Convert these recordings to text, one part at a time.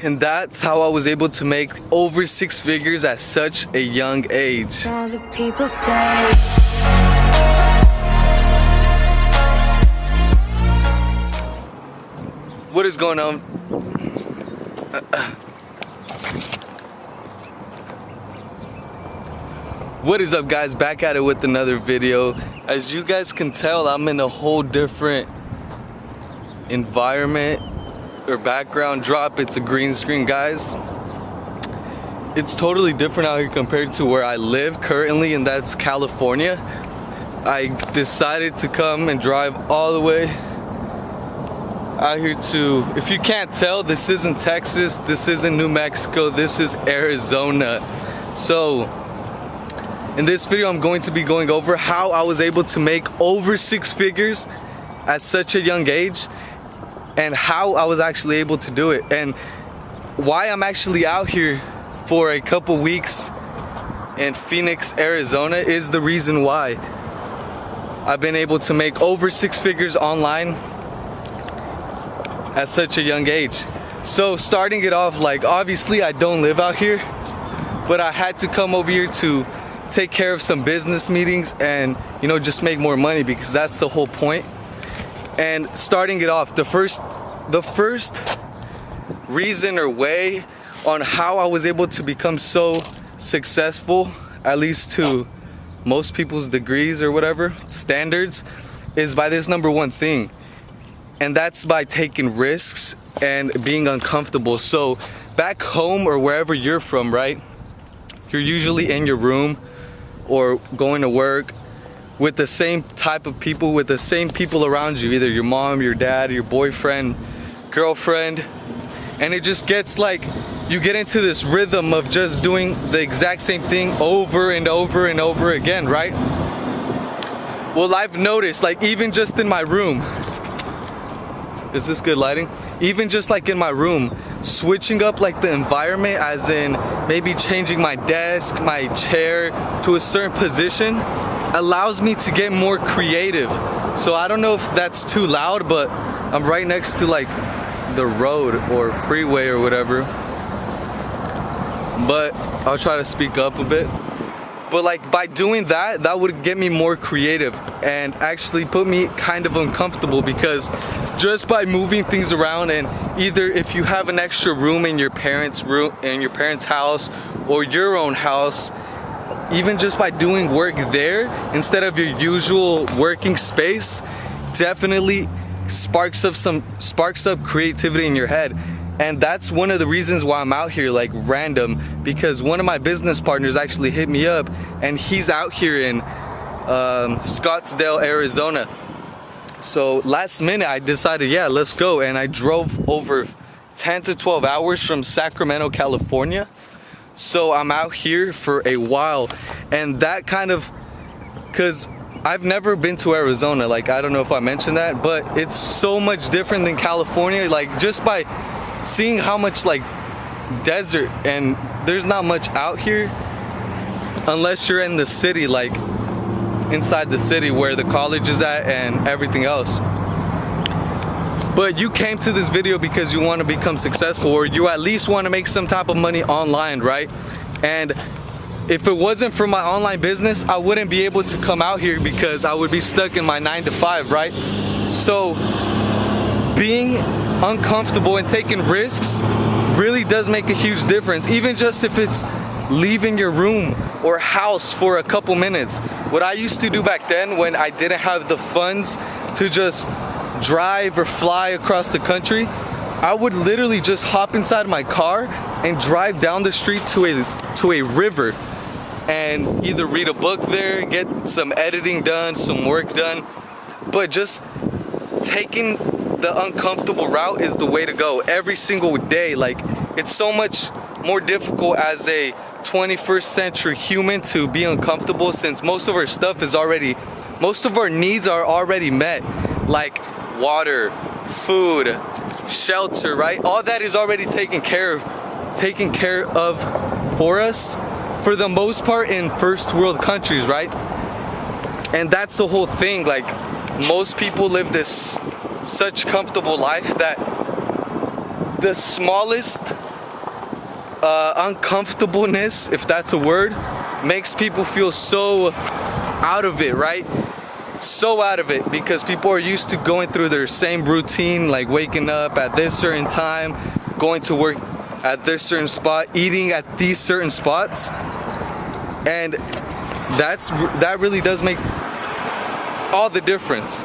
And that's how I was able to make over 6 figures at such a young age. All the people say. What is going on? What is up, guys? Back at it with another video. As you guys can tell, I'm in a whole different environment or background drop. It's a green screen, guys. It's totally different out here compared to where I live currently, and that's California. I decided to come and drive all the way out here to, if you can't tell, this isn't Texas, this isn't New Mexico, this is Arizona. So in this video, I'm going to be going over how I was able to make over 6 figures at such a young age, and how I was actually able to do it, and why I'm actually out here for a couple weeks in Phoenix, Arizona is the reason why I've been able to make over 6 figures online at such a young age. So starting it off, like, obviously I don't live out here, but I had to come over here to take care of some business meetings and, you know, just make more money, because that's the whole point. And starting it off, the first reason or way on how I was able to become so successful, at least to most people's degrees or whatever standards, is by this number one thing, and that's by taking risks and being uncomfortable. So back home or wherever you're from, right, you're usually in your room or going to work with the same type of people, with the same people around you, either your mom, your dad, your boyfriend, girlfriend, and it just gets like, you get into this rhythm of just doing the exact same thing over and over and over again, right? Well, I've noticed, like, even just in my room, is this good lighting? Even just like in my room, switching up like the environment, as in maybe changing my desk, my chair to a certain position, allows me to get more creative. So I don't know if that's too loud, but I'm right next to like the road or freeway or whatever, but I'll try to speak up a bit. But like, by doing that, that would get me more creative and actually put me kind of uncomfortable, because just by moving things around, and either if you have an extra room in your parents' house or your own house, even just by doing work there instead of your usual working space, definitely sparks up creativity in your head. And that's one of the reasons why I'm out here, like, random, because one of my business partners actually hit me up, and he's out here in Scottsdale, Arizona. So last minute I decided, yeah, let's go, and I drove over 10 to 12 hours from Sacramento, California. So I'm out here for a while, and that kind of, because I've never been to Arizona, like, I don't know if I mentioned that, but it's so much different than California, like, just by seeing how much like desert, and there's not much out here unless you're in the city, like inside the city where the college is at and everything else. But you came to this video because you want to become successful, or you at least want to make some type of money online, right? And if it wasn't for my online business, I wouldn't be able to come out here, because I would be stuck in my 9 to 5, right? So being uncomfortable and taking risks really does make a huge difference, even just if it's leaving your room or house for a couple minutes. What I used to do back then, when I didn't have the funds to just drive or fly across the country, I would literally just hop inside my car and drive down the street to a river, and either read a book there, get some editing done, some work done. But just taking the uncomfortable route is the way to go every single day. Like, it's so much more difficult as a 21st century human to be uncomfortable, since most of our needs are already met, like water, food, shelter, right? All that is already taken care of for us, for the most part, in first world countries, right? And that's the whole thing. Like, most people live this such comfortable life that the smallest uncomfortableness, if that's a word, makes people feel so out of it, right? So out of it, because people are used to going through their same routine, like waking up at this certain time, going to work at this certain spot, eating at these certain spots, and that really does make all the difference.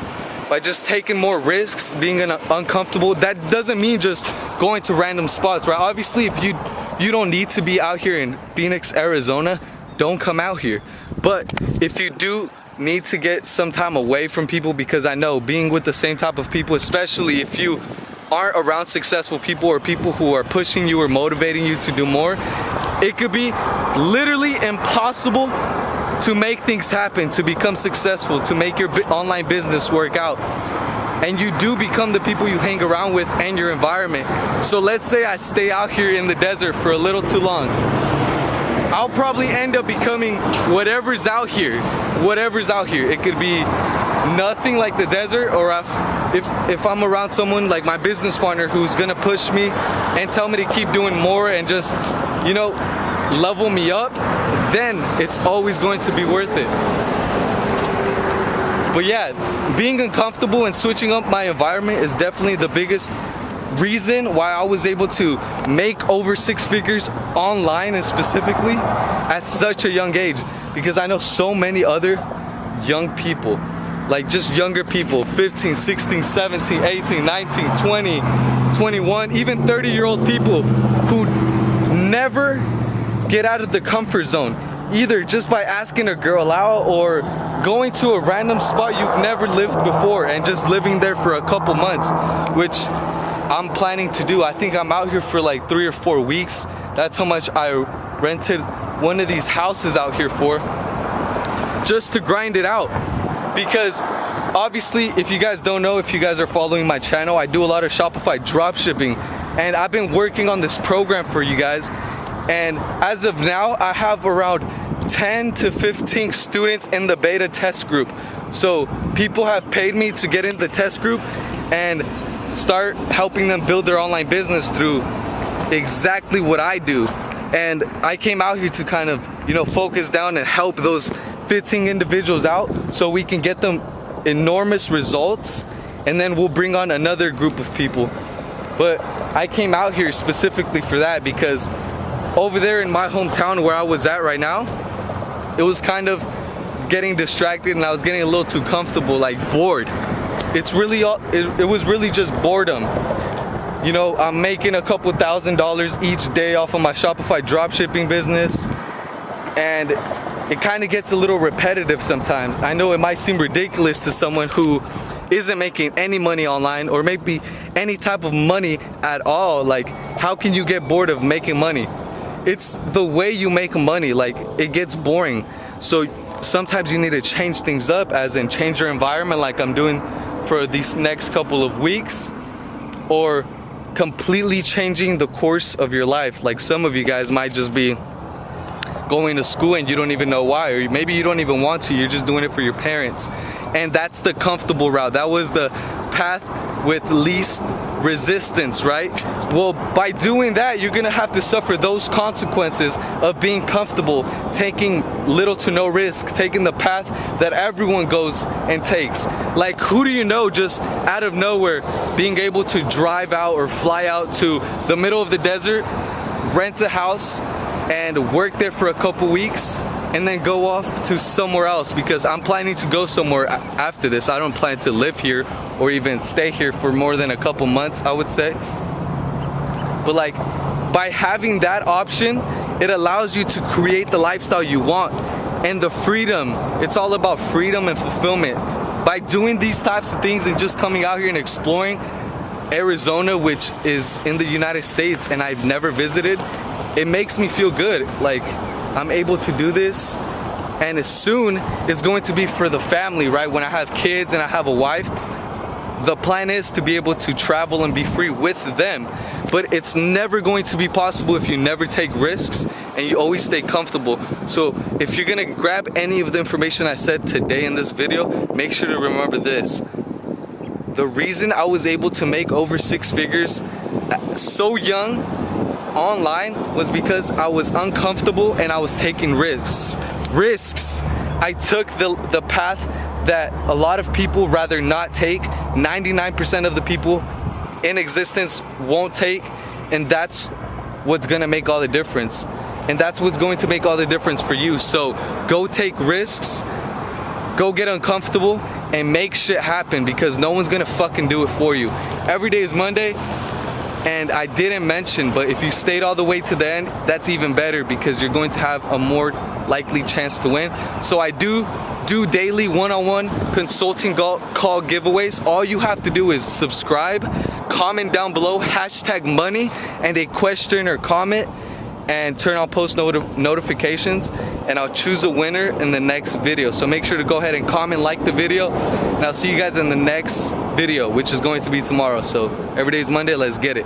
By just taking more risks, being uncomfortable, that doesn't mean just going to random spots, right? Obviously, if you don't need to be out here in Phoenix, Arizona, don't come out here. But if you do need to get some time away from people, because I know being with the same type of people, especially if you aren't around successful people or people who are pushing you or motivating you to do more, it could be literally impossible to make things happen, to become successful, to make your online business work out. And you do become the people you hang around with and your environment. So let's say I stay out here in the desert for a little too long. I'll probably end up becoming whatever's out here. Whatever's out here. It could be nothing like the desert, or if I'm around someone like my business partner who's gonna push me and tell me to keep doing more and just, you know, level me up, then it's always going to be worth it. But yeah, being uncomfortable and switching up my environment is definitely the biggest reason why I was able to make over 6 figures online, and specifically at such a young age, because I know so many other young people, like just younger people, 15, 16, 17, 18, 19, 20, 21, even 30-year-old people who never get out of the comfort zone, either just by asking a girl out or going to a random spot you've never lived before and just living there for a couple months, which I'm planning to do. I think I'm out here for like 3 or 4 weeks. That's how much I rented one of these houses out here for, just to grind it out. Because obviously, if you guys don't know, if you guys are following my channel, I do a lot of Shopify dropshipping, and I've been working on this program for you guys. And as of now, I have around 10 to 15 students in the beta test group. So people have paid me to get into the test group and start helping them build their online business through exactly what I do. And I came out here to kind of, you know, focus down and help those 15 individuals out so we can get them enormous results, and then we'll bring on another group of people. But I came out here specifically for that, because over there in my hometown where I was at right now, it was kind of getting distracted and I was getting a little too comfortable, like bored. It's really, it was really just boredom. You know, I'm making a couple $1,000s each day off of my Shopify dropshipping business, and it kind of gets a little repetitive sometimes. I know it might seem ridiculous to someone who isn't making any money online, or maybe any type of money at all. Like, how can you get bored of making money? It's the way you make money, like, it gets boring. So sometimes you need to change things up, as in change your environment, like I'm doing for these next couple of weeks, or completely changing the course of your life. Like, some of you guys might just be going to school and you don't even know why, or maybe you don't even want to, you're just doing it for your parents, and that's the comfortable route. That was the path with least resistance, right? Well, by doing that, you're gonna have to suffer those consequences of being comfortable, taking little to no risk, taking the path that everyone goes and takes. Like, who do you know just out of nowhere being able to drive out or fly out to the middle of the desert, rent a house, and work there for a couple weeks, and then go off to somewhere else? Because I'm planning to go somewhere after this. I don't plan to live here or even stay here for more than a couple months, I would say. But like, by having that option, it allows you to create the lifestyle you want, and the freedom. It's all about freedom and fulfillment. By doing these types of things and just coming out here and exploring Arizona, which is in the United States and I've never visited, it makes me feel good. Like, I'm able to do this, and soon it's going to be for the family, right? When I have kids and I have a wife, the plan is to be able to travel and be free with them. But it's never going to be possible if you never take risks and you always stay comfortable. So if you're gonna grab any of the information I said today in this video, make sure to remember this. The reason I was able to make over 6 figures so young online was because I was uncomfortable and I was taking risks. I took the path that a lot of people rather not take. 99% of the people in existence won't take, and that's what's gonna make all the difference. And that's what's going to make all the difference for you. So go take risks, go get uncomfortable, and make shit happen, because no one's gonna fucking do it for you. Every day is Monday, and I didn't mention, but if you stayed all the way to the end, that's even better, because you're going to have a more likely chance to win. So I do daily one-on-one consulting call giveaways. All you have to do is subscribe, comment down below #money and a question or comment, and turn on post notifications, and I'll choose a winner in the next video. So make sure to go ahead and comment, like the video, and I'll see you guys in the next video, which is going to be tomorrow. So every day is Monday, let's get it.